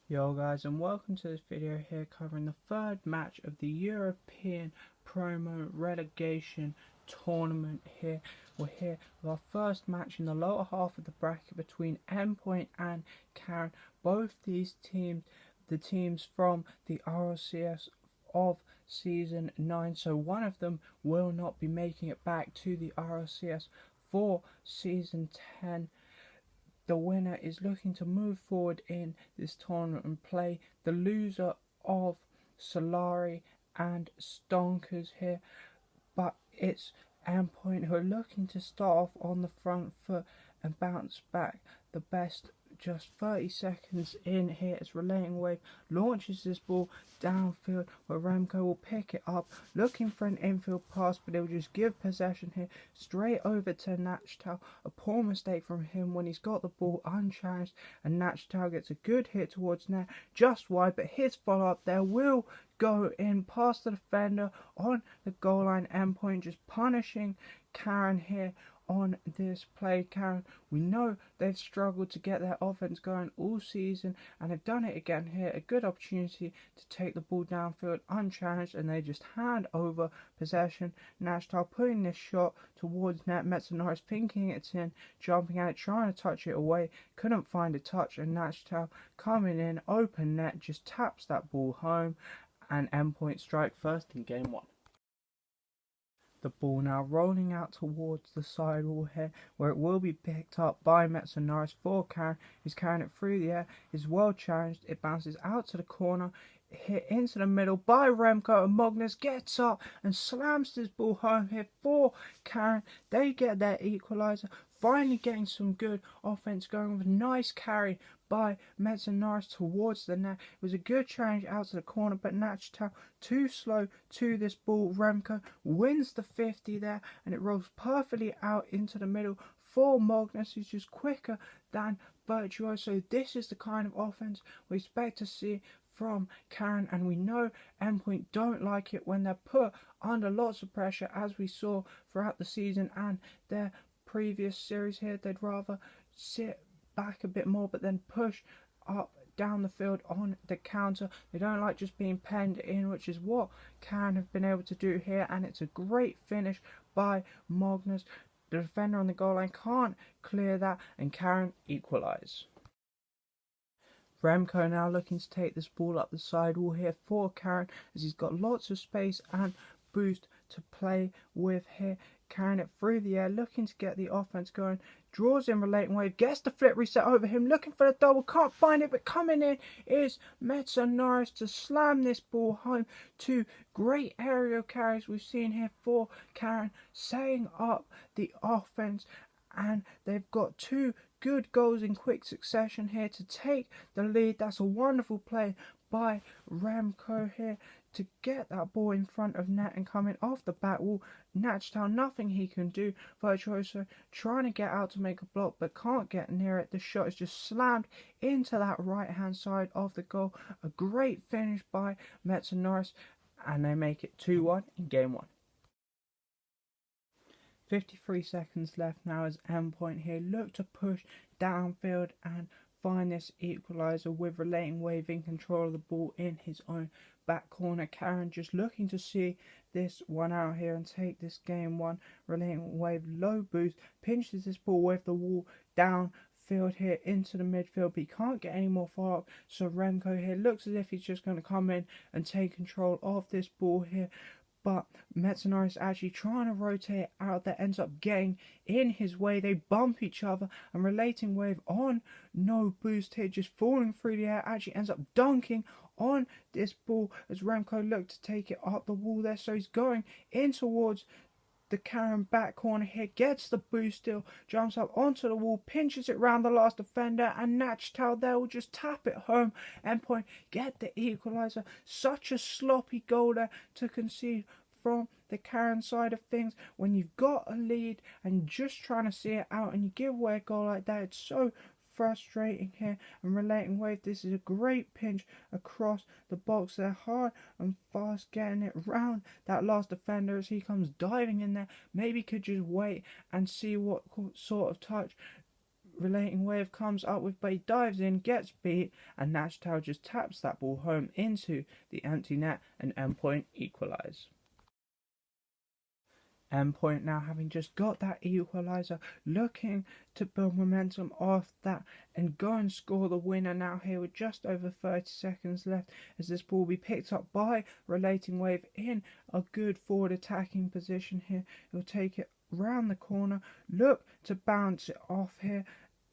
Yo guys, and welcome to this video here covering the third match of the European Promo-Relegation tournament here. We're here with our first match in the lower half of the bracket between Endpoint and Karen. Both these teams, the teams from the RLCS of Season 9, so one of them will not be making it back to the RLCS for Season 10. The winner is looking to move forward in this tournament and play the loser of Solari and Stonkers here. But it's Endpoint who are looking to start off on the front foot and bounce back the best. Just 30 seconds in here as Relating Wave launches this ball downfield where Remco will pick it up, looking for an infield pass, but he'll just give possession here straight over to Nachtal. A poor mistake from him when he's got the ball unchallenged, and Nachtal gets a good hit towards net just wide, but his follow-up there will go in past the defender on the goal line. Endpoint just punishing Karen here on this play. Karen, we know they've struggled to get their offense going all season, and they've done it again here. A good opportunity to take the ball downfield unchallenged, and they just hand over possession. Nachtal putting this shot towards net. Metzenaris thinking it's in, jumping at it, trying to touch it away, couldn't find a touch, and Nachtal coming in open net just taps that ball home, and Endpoint strike first in game one. The ball now rolling out towards the sidewall here, where it will be picked up by Metzenaris for Karen. He's carrying it through the air, is well challenged, it bounces out to the corner, hit into the middle by Remco, and Magnus gets up and slams this ball home here for Karen. They get their equaliser, finally getting some good offense going with a nice carry by Metzenaris towards the net. It was a good challenge out to the corner, but Nachtal too slow to this ball. Remco wins the 50 there, and it rolls perfectly out into the middle for Magnus, who's just quicker than Virtuoso. This is the kind of offense we expect to see from Karen, and we know Endpoint don't like it when they're put under lots of pressure, as we saw throughout the season and their previous series here. They'd rather sit back a bit more but then push up down the field on the counter. They don't like just being penned in, which is what Karen have been able to do here, and it's a great finish by Magnus. The defender on the goal line can't clear that, and Karen equalise. Remco now looking to take this ball up the sidewall here for Karen, as he's got lots of space and boost to play with here. Carrying it through the air, looking to get the offense going, draws in Relating Wave, gets the flip reset over him, looking for the double, can't find it, but coming in is Metzenaris to slam this ball home. Two great aerial carries we've seen here for Karen, setting up the offense, and they've got two good goals in quick succession here to take the lead. That's a wonderful play by Remco here to get that ball in front of net and coming off the back wall. Nachtal, nothing he can do. Virtuoso trying to get out to make a block but can't get near it. The shot is just slammed into that right hand side of the goal. A great finish by Metzenaris, and they make it 2-1 in game one. 53 seconds left now as Endpoint here look to push downfield and find this equaliser with Relating Wave in control of the ball in his own back corner. Karen just looking to see this one out here and take this game one. Relating Wave low boost, pinches this ball with the wall downfield here into the midfield, but he can't get any more follow up, so Remco here looks as if he's just going to come in and take control of this ball here. But Metzenaris actually trying to rotate out there, ends up getting in his way. They bump each other, and Relating Wave on no boost here, just falling through the air, actually ends up dunking on this ball as Remco looked to take it up the wall there. So he's going in towards the Karen back corner here, gets the boost still, jumps up onto the wall, pinches it round the last defender, and Nachtal there will just tap it home. Endpoint get the equaliser. Such a sloppy goal there to concede from the Karen side of things. When you've got a lead and just trying to see it out and you give away a goal like that, it's so frustrating here. And Relating Wave, this is a great pinch across the box. They're hard and fast getting it round that last defender as he comes diving in there. Maybe could just wait and see what sort of touch Relating Wave comes up with, but he dives in, gets beat, and Nachtal just taps that ball home into the empty net, and Endpoint equalise. Endpoint now, having just got that equaliser, looking to build momentum off that and go and score the winner now here with just over 30 seconds left, as this ball will be picked up by Relating Wave in a good forward attacking position here. He'll take it round the corner, look to bounce it off here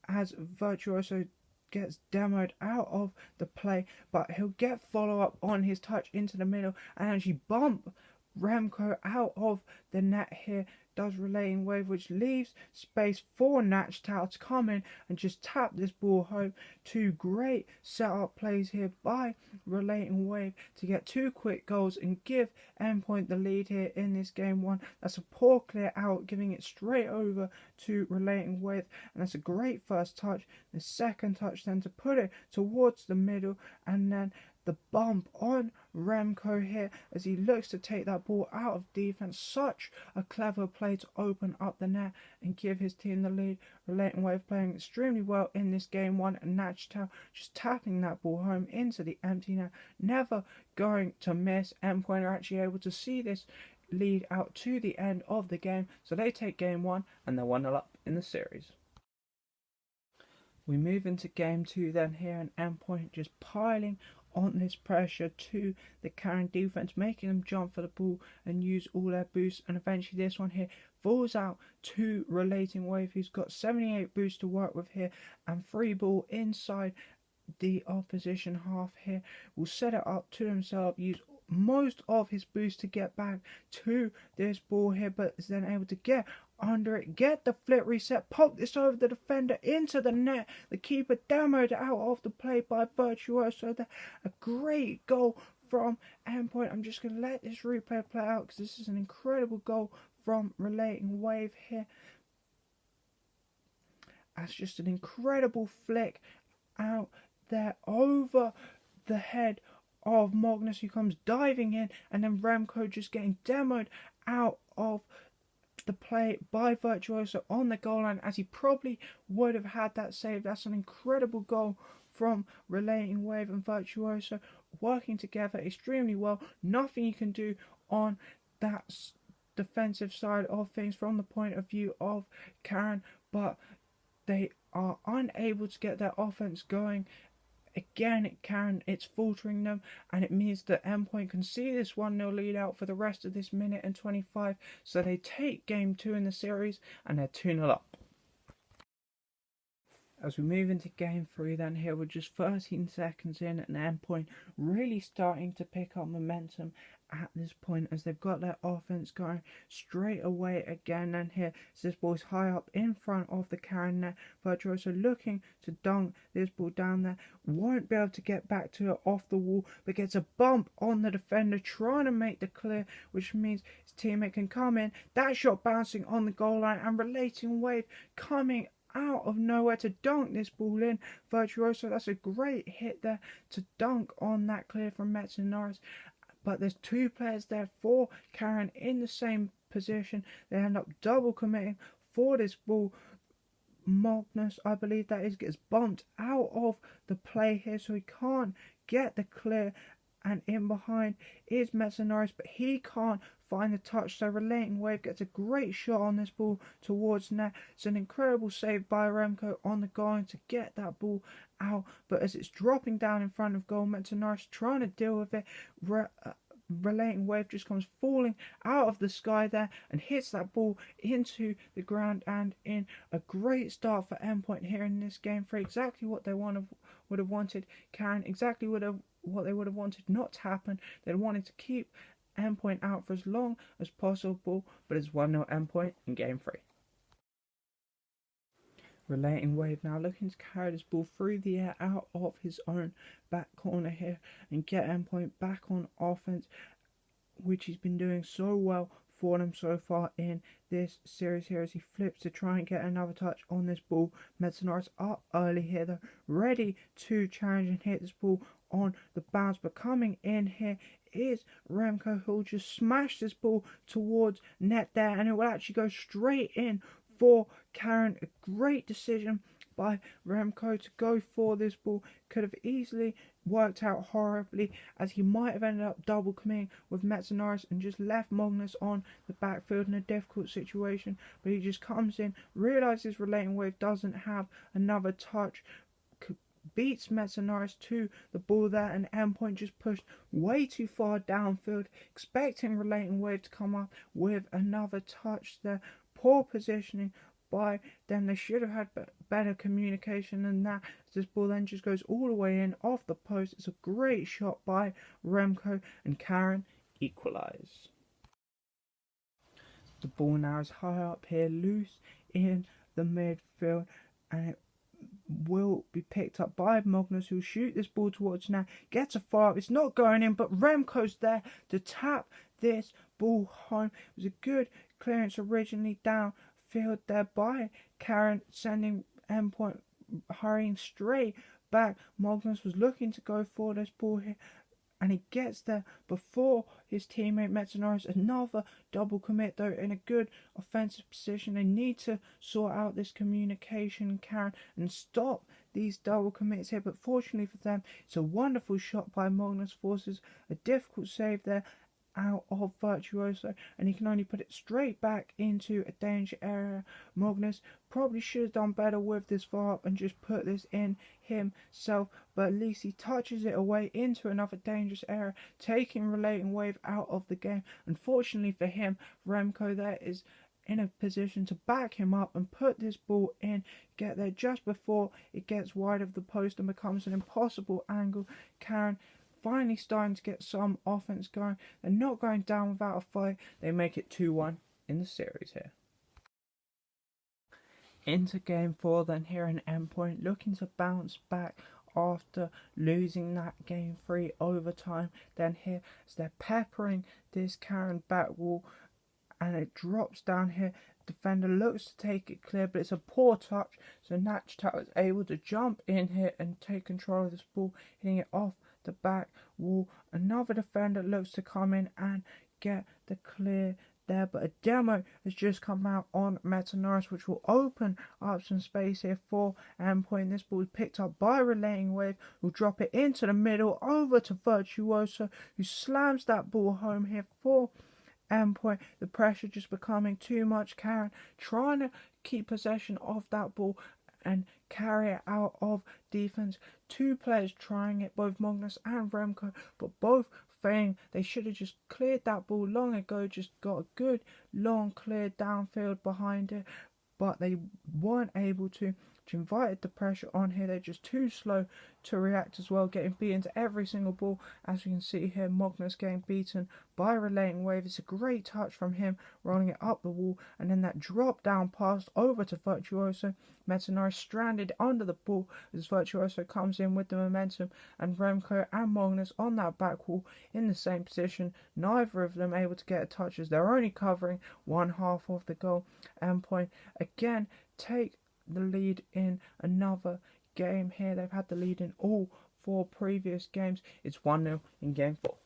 as Virtuoso gets demoed out of the play, but he'll get follow up on his touch into the middle and actually bump Remco out of the net here. Does Relating Wave, which leaves space for Nachtal to come in and just tap this ball home. Two great setup plays here by Relating Wave to get two quick goals and give Endpoint the lead here in this game one. That's a poor clear out, giving it straight over to Relating Wave, and that's a great first touch. The second touch then to put it towards the middle, and then the bump on Remco here as he looks to take that ball out of defense. Such a clever play to open up the net and give his team the lead. Relating Wave playing extremely well in this game one, and Nachtal just tapping that ball home into the empty net, never going to miss. Endpoint are actually able to see this lead out to the end of the game, so they take game one and they're 1-0 up in the series. We move into game two then here, and Endpoint just piling on this pressure to the Karen defense, making them jump for the ball and use all their boosts, and eventually this one here falls out to Relating Wave, who's got 78 boosts to work with here, and free ball inside the opposition half here will set it up to himself, use most of his boost to get back to this ball here, but is then able to get under it, get the flip reset, poke this over the defender into the net. The keeper demoed out of the play by Virtuoso. A great goal from Endpoint. I'm just going to let this replay play out because this is an incredible goal from Relating Wave here. That's just an incredible flick out there over the head of Magnus, who comes diving in, and then Remco just getting demoed out of the play by Virtuoso on the goal line, as he probably would have had that save. That's an incredible goal from Relating Wave and Virtuoso working together extremely well. Nothing you can do on that defensive side of things from the point of view of Karen, but they are unable to get their offense going. Again, Karen, it's faltering them, and it means that Endpoint can see this 1-0 lead out for the rest of this minute and 25, so they take game two in the series, and they're 2-0 up. As we move into game three then here, we're just 13 seconds in, and Endpoint really starting to pick up momentum at this point as they've got their offense going straight away again. And here, so this ball's high up in front of the Karen net. Virtuoso looking to dunk this ball down there, won't be able to get back to it off the wall, but gets a bump on the defender trying to make the clear, which means his teammate can come in. That shot bouncing on the goal line, and Relating Wave coming out of nowhere to dunk this ball in. Virtuoso, that's a great hit there to dunk on that clear from Metz-Norris. But there's two players there for Karen in the same position. They end up double committing for this ball. Magnus, I believe that is, gets bumped out of the play here, so he can't get the clear. And in behind is Metz-Norris, but he can't find the touch. So Relating Wave gets a great shot on this ball towards net. It's an incredible save by Remco on the goal to get that ball out. But as it's dropping down in front of goal, Metz-Norris trying to deal with it. Relating Wave just comes falling out of the sky there and hits that ball into the ground, and in a great start for Endpoint here in this game for exactly what they would have wanted. Karen exactly what they would have wanted not to happen. They wanted to keep Endpoint out for as long as possible, but it's 1-0 Endpoint in game 3. Relating Wave now looking to carry this ball through the air out of his own back corner here and get Endpoint back on offense, which he's been doing so well for them so far in this series here, as he flips to try and get another touch on this ball. Metz-Norris up early here though, ready to challenge and hit this ball on the bounce, but coming in here is Remco, who'll just smash this ball towards net there, and it will actually go straight in for Karen. A great decision by Remco to go for this ball. Could have easily worked out horribly, as he might have ended up double committing with Metzenaris and just left Magnus on the backfield in a difficult situation. But he just comes in, realises Relating Wave doesn't have another touch, beats Metzenaris to the ball there, and Endpoint just pushed way too far downfield, expecting Relating Wave to come up with another touch there. Poor positioning by them. They should have had better communication than that. This ball then just goes all the way in off the post. It's a great shot by Remco, and Karen equalise. The ball now is high up here, loose in the midfield, and it will be picked up by Magnus, who'll shoot this ball towards now. Gets a far up. It's not going in, but Remco's there to tap this ball home. It was a good clearance originally downfield there by Karen, sending Endpoint hurrying straight back. Magnus was looking to go for this ball here, and he gets there before his teammate Metzenaris. Another double commit though in a good offensive position. They need to sort out this communication, Karen, and stop these double commits here. But fortunately for them, it's a wonderful shot by Magnus, forces a difficult save there out of Virtuoso, and he can only put it straight back into a danger area. Magnus probably should have done better with this far up and just put this in himself, but at least he touches it away into another dangerous area, taking Relating Wave out of the game. Unfortunately for him, Remco there is in a position to back him up and put this ball in, get there just before it gets wide of the post and becomes an impossible angle. Karen finally starting to get some offense going. They're not going down without a fight. They make it 2-1 in the series here. Into game 4 then here in Endpoint, looking to bounce back after losing that game 3 overtime. Then here as they're peppering this Karen back wall, and it drops down here. Defender looks to take it clear, but it's a poor touch, so Nachtal is able to jump in here and take control of this ball, hitting it off the back wall. Another defender looks to come in and get the clear there, but a demo has just come out on Metzenaris, which will open up some space here for Endpoint. This ball is picked up by Relating Wave, who'll drop it into the middle over to Virtuoso, who slams that ball home here for Endpoint. The pressure just becoming too much. Karen trying to keep possession of that ball and carry it out of defense. Two players trying it, both Magnus and Remco, but both failing. They should have just cleared that ball long ago, just got a good long clear downfield behind it, but they weren't able to. Which invited the pressure on here. They're just too slow to react as well, getting beaten to every single ball. As we can see here, Magnus getting beaten by Relating Wave. It's a great touch from him, rolling it up the wall, and then that drop down pass over to Virtuoso. Metzenaris stranded under the ball as Virtuoso comes in with the momentum, and Remco and Magnus on that back wall in the same position. Neither of them able to get a touch as they're only covering one half of the goal. Endpoint again take the lead in another game here. They've had the lead in all 4 previous games. It's 1-0 in game 4.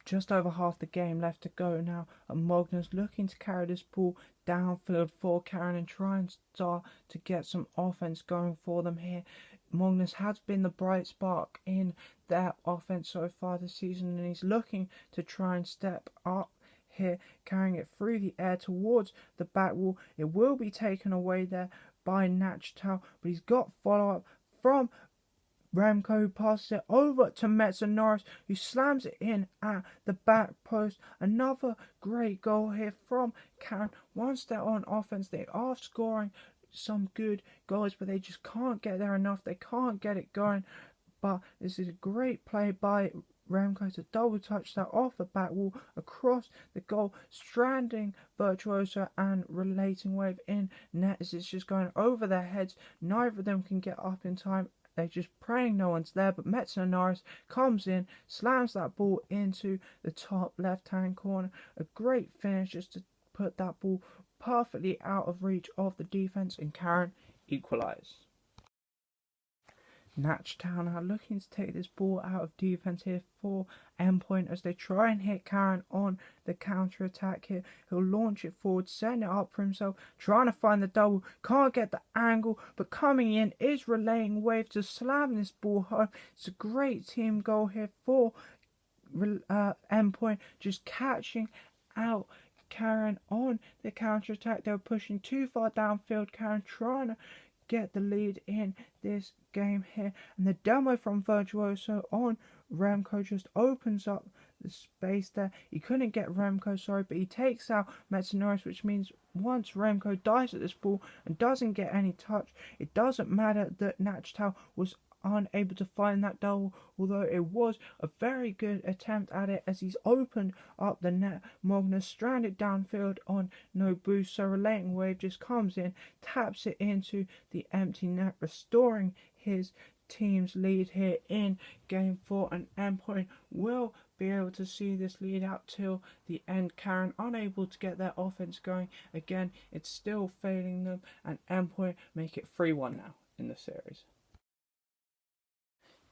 Just over half the game left to go now, and Magnus looking to carry this ball downfield for Karen and try and start to get some offense going for them here. Magnus has been the bright spark in their offense so far this season, and he's looking to try and step up here, carrying it through the air towards the back wall. It will be taken away there by Nachtal, but he's got follow-up from Remco, who passes it over to Metzenaris, who slams it in at the back post. Another great goal here from Karen. Once they're on offense, they are scoring some good goals, but they just can't get there enough. They can't get it going. But this is a great play by Remco to double touch that off the back wall across the goal, stranding Virtuoso and Relating Wave in net as it's just going over their heads. Neither of them can get up in time. They're just praying no one's there, but Metzenaris comes in, slams that ball into the top left-hand corner. A great finish just to put that ball perfectly out of reach of the defense, and Karen equalise. Natchtown are looking to take this ball out of defense here for Endpoint as they try and hit Karen on the counter attack here. He'll launch it forward, setting it up for himself, trying to find the double, can't get the angle, but coming in is Relating Wave to slam this ball home. It's a great team goal here for Endpoint, just catching out Karen on the counter attack. They were pushing too far downfield. Karen trying to get the lead in this game here, and the demo from Virtuoso on Remco just opens up the space there. He couldn't get Remco, sorry, but he takes out Metsunoris, which means once Remco dives at this ball and doesn't get any touch, it doesn't matter that Natchtown was unable to find that double, although it was a very good attempt at it as he's opened up the net. Mogner stranded downfield on no boost, so Relating Wave just comes in, taps it into the empty net, restoring his team's lead here in game 4, and Endpoint will be able to see this lead out till the end. Karen unable to get their offense going again, it's still failing them, and Endpoint make it 3-1 now in the series.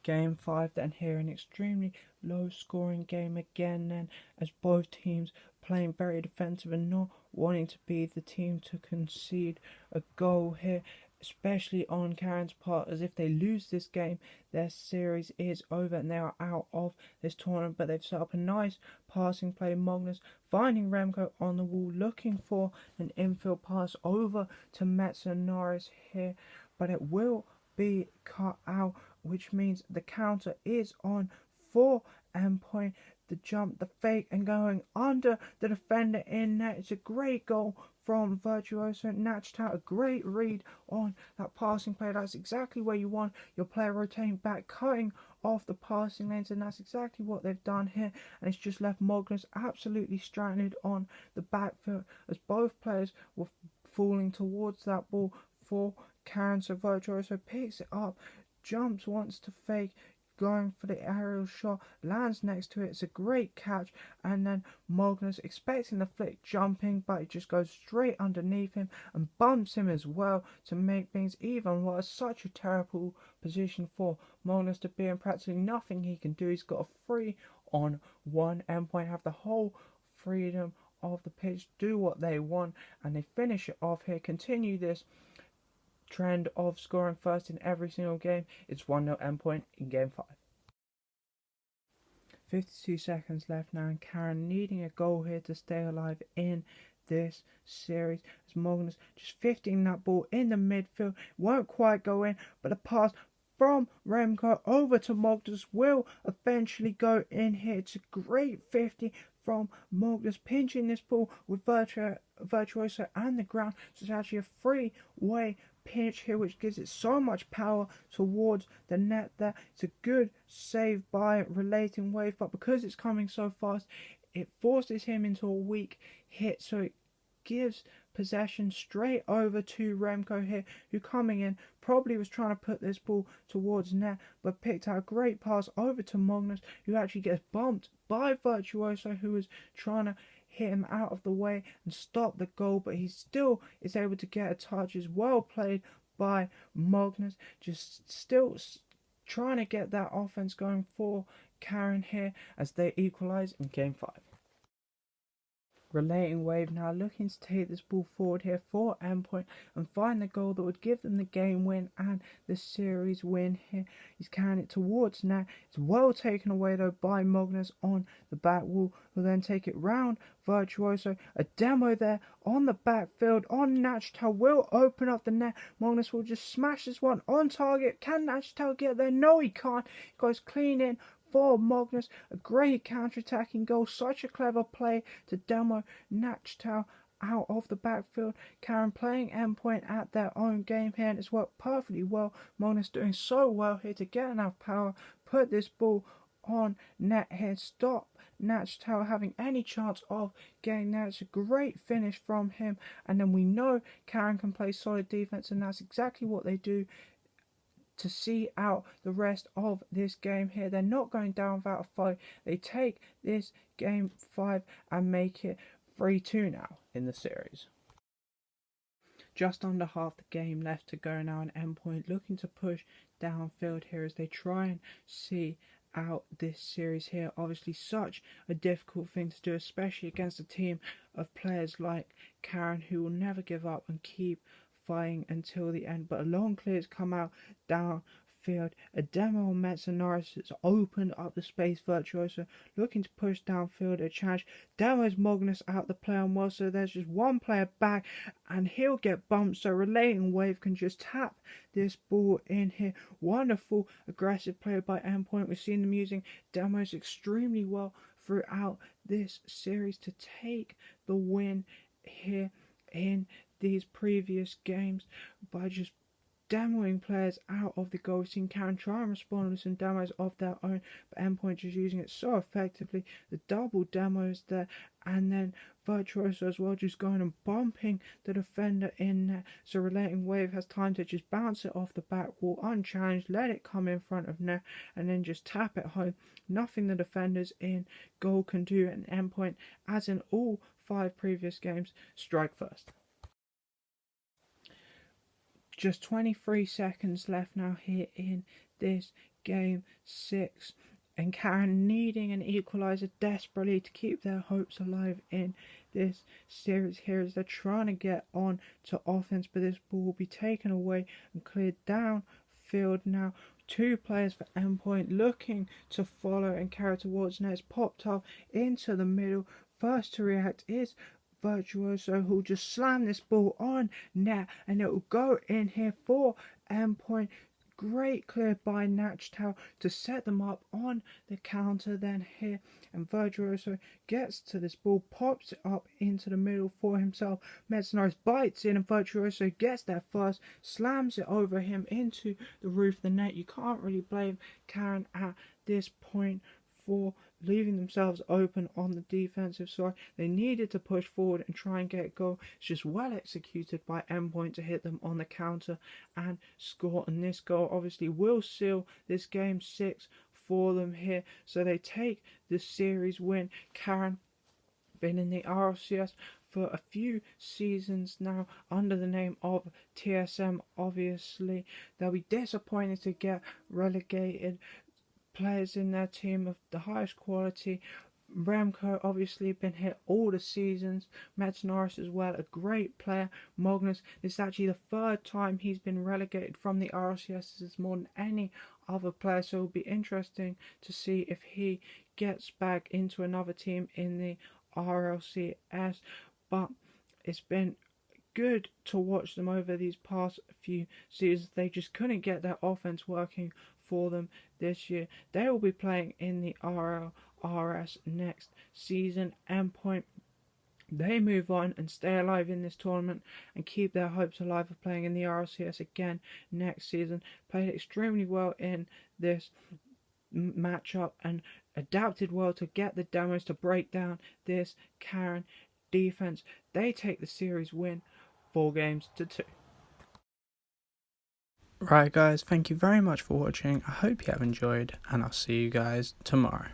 Game 5 then here, an extremely low scoring game again then, as both teams playing very defensive and not wanting to be the team to concede a goal here, especially on Karen's part, as if they lose this game their series is over and they are out of this tournament. But they've set up a nice passing play. Magnus finding Remco on the wall, looking for an infield pass over to Metsunoris here, but it will be cut out, which means the counter is on for Endpoint. The jump, the fake, and going under the defender in net. It's a great goal from Virtuoso. Natchtown, a great read on that passing play. That's exactly where you want your player rotating back, cutting off the passing lanes, and that's exactly what they've done here. And it's just left Magnus absolutely stranded on the backfield as both players were falling towards that ball for Karen. So Virtuoso picks it up, jumps, wants to fake, going for the aerial shot, lands next to it. It's a great catch, and then Magnus expecting the flick, jumping, but it just goes straight underneath him and bumps him as well to make things even worse. Such a terrible position for Magnus to be in. Practically nothing he can do. He's got a 3-on-1. Endpoint have the whole freedom of the pitch, do what they want, and they finish it off here. Continue this trend of scoring first in every single game. It's 1-0 Endpoint in game 5. 52 seconds left now, and Karen needing a goal here to stay alive in this series, as Magnus just 15 that ball in the midfield, won't quite go in, but a pass from Remco over to Magnus will eventually go in here. It's a great 50 from Magnus, pinching this ball with Virtuoso and the ground, so it's actually a three-way pinch here, which gives it so much power towards the net there. It's a good save by Relating Wave, but because it's coming so fast, it forces him into a weak hit, so it gives possession straight over to Remco here, who coming in probably was trying to put this ball towards net, but picked out a great pass over to Magnus, who actually gets bumped by Virtuoso, who was trying to hit him out of the way and stop the goal, but he still is able to get a touch. Is well played by Magnus, just still trying to get that offense going for Karen here as they equalise in game 5. Relating Wave now looking to take this ball forward here for Endpoint and find the goal that would give them the game win and the series win here. He's carrying it towards net. It's well taken away though by Magnus on the back wall, who then take it round Virtuoso. A demo there on the backfield on Natchtown will open up the net. Magnus will just smash this one on target. Can Natchtown get there? No, he can't. He goes clean in for Magnus. A great counter-attacking goal. Such a clever play to demo Natchtown out of the backfield. Karen playing Endpoint at their own game here, and it's worked perfectly well. Magnus doing so well here to get enough power, put this ball on net here, stop Natchtown having any chance of getting there. It's a great finish from him, and then we know Karen can play solid defense, and that's exactly what they do to see out the rest of this game here. They're not going down without a fight. They take this game 5 and make it 3-2 now in the series. just under half the game left to go now, and Endpoint looking to push downfield here as they try and see out this series here. Obviously such a difficult thing to do, especially against a team of players like Karen, who will never give up and keep fighting until the end. But a long clears come out downfield. A demo on Metsonaris has opened up the space. Virtuoso looking to push downfield. A challenge. Demo's Magnus out the play on well, so there's just one player back and he'll get bumped, so Relating Wave can just tap this ball in here. Wonderful aggressive play by Endpoint. We've seen them using demos extremely well throughout this series to take the win here in these previous games by just demoing players out of the goal. We've seen Karen try and respond with some demos of their own, but Endpoint just using it so effectively. The double demos there, and then Virtuoso as well, just going and bumping the defender in there. So Relating Wave has time to just bounce it off the back wall unchallenged, let it come in front of net, and then just tap it home. Nothing the defenders in goal can do, and Endpoint, as in all 5 previous games, strike first. Just 23 seconds left now here in this game 6, and Karen needing an equaliser desperately to keep their hopes alive in this series here as they're trying to get on to offense, but this ball will be taken away and cleared downfield now. 2 players for Endpoint looking to follow and carry towards net. It's popped up into the middle. First to react is Virtuoso, who'll just slam this ball on net and it will go in here for Endpoint. Great clear by Nachtal to set them up on the counter then here, and Virtuoso gets to this ball, pops it up into the middle for himself. Metsonaris bites in and Virtuoso gets there first, slams it over him into the roof of the net. You can't really blame Karen at this point for leaving themselves open on the defensive side. They needed to push forward and try and get a goal. It's just well executed by Endpoint to hit them on the counter and score, and this goal obviously will seal this game 6 for them here, so they take the series win. Karen been in the RLCS for a few seasons now under the name of TSM. Obviously they'll be disappointed to get relegated. Players in their team of the highest quality. Remco obviously been hit all the seasons. Metsonaris as well, a great player. Magnus, this is actually the 3rd time he's been relegated from the RLCS. This is more than any other player, so it'll be interesting to see if he gets back into another team in the RLCS. But it's been good to watch them over these past few seasons. They just couldn't get their offense working for them this year. They will be playing in the RLRS next season. Endpoint, they move on and stay alive in this tournament and keep their hopes alive of playing in the RLCS again next season. Played extremely well in this matchup and adapted well to get the demos to break down this Karen defense. They take the series win 4-2. Right guys, thank you very much for watching. I hope you have enjoyed, and I'll see you guys tomorrow.